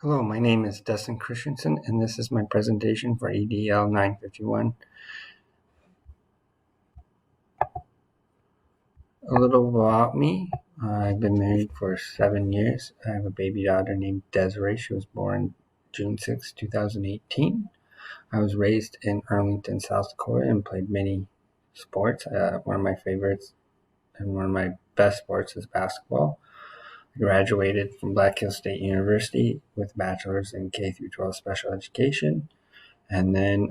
Hello, my name is Dustin Christensen, and this is my presentation for EDL 951. A little about me. I've been married for 7 years. I have a baby daughter named Desiree. She was born June 6, 2018. I was raised in Arlington, South Dakota, and played many sports. One of my favorites and one of my best sports is basketball. I graduated from Black Hills State University with a bachelor's in K through 12 special education. And then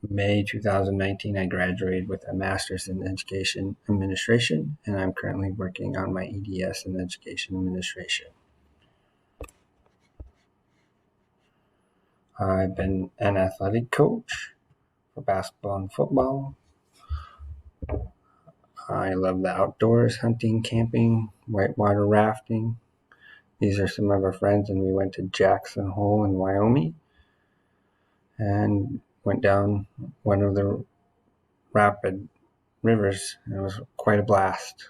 May 2019, I graduated with a master's in education administration, and I'm currently working on my EDS in education administration. I've been an athletic coach for basketball and football. I love the outdoors, hunting, camping, whitewater rafting. These are some of our friends, and we went to Jackson Hole in Wyoming and went down one of the rapid rivers. It was quite a blast.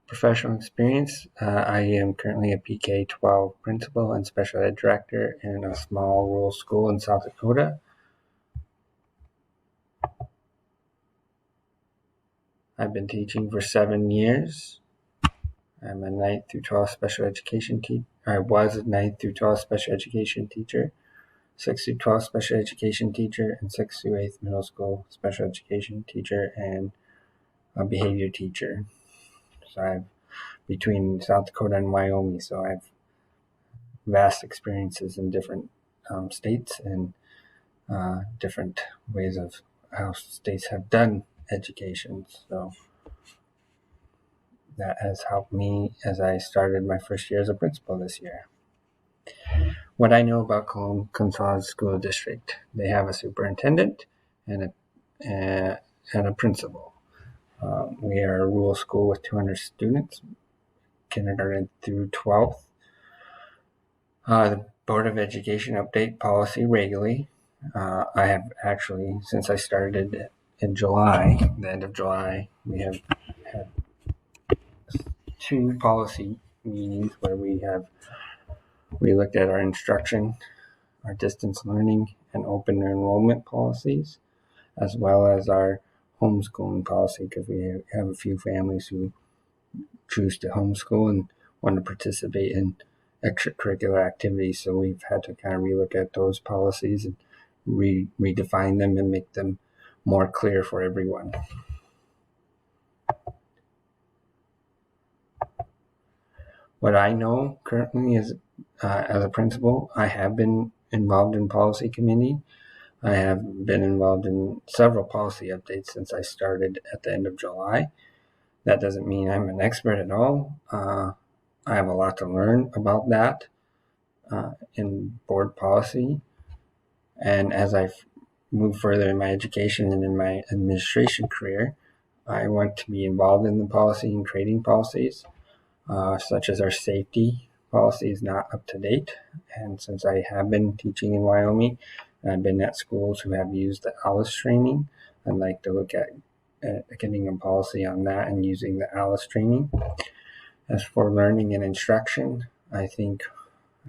Professional experience, I am currently a PK-12 principal and special ed director in a small rural school in South Dakota. I've been teaching for 7 years. I'm a 9th through 12th special education teacher. I was a 9th through 12th special education teacher, 6th through 12th special education teacher, and 6th through 8th middle school special education teacher and a behavior teacher. So I've between South Dakota and Wyoming, so I've vast experiences in different states and different ways of how states have done education. So that has helped me as I started my first year as a principal this year. What I know about Cologne Consolidated School District: they have a superintendent and a principal. We are a rural school with 200 students, kindergarten through 12th. The Board of Education update policy regularly. I have actually, since I started in July, the end of July, we have had 2 policy meetings where we looked at our instruction, our distance learning, and open enrollment policies, as well as our homeschooling policy, because we have a few families who choose to homeschool and want to participate in extracurricular activities. So we've had to kind of relook at those policies and redefine them and make them more clear for everyone. What I know currently is, as a principal, I have been involved in policy committee. I have been involved in several policy updates since I started at the end of July. That doesn't mean I'm an expert at all. I have a lot to learn about that in board policy. And as I move further in my education and in my administration career, I want to be involved in the policy and creating policies, such as our safety policy is not up to date. And since I have been teaching in Wyoming, and I've been at schools who have used the ALICE training, I'd like to look at getting a policy on that and using the ALICE training. As for learning and instruction, I think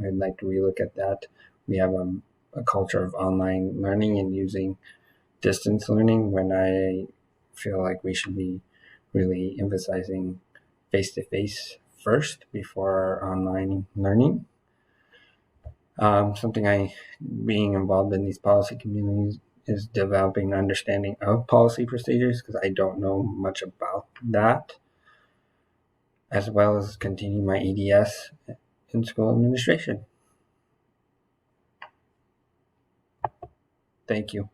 I'd like to relook at that. We have a culture of online learning and using distance learning, when I feel like we should be really emphasizing face-to-face first before our online learning. Being involved in these policy communities is developing an understanding of policy procedures, because I don't know much about that, as well as continue my EDS in school administration. Thank you.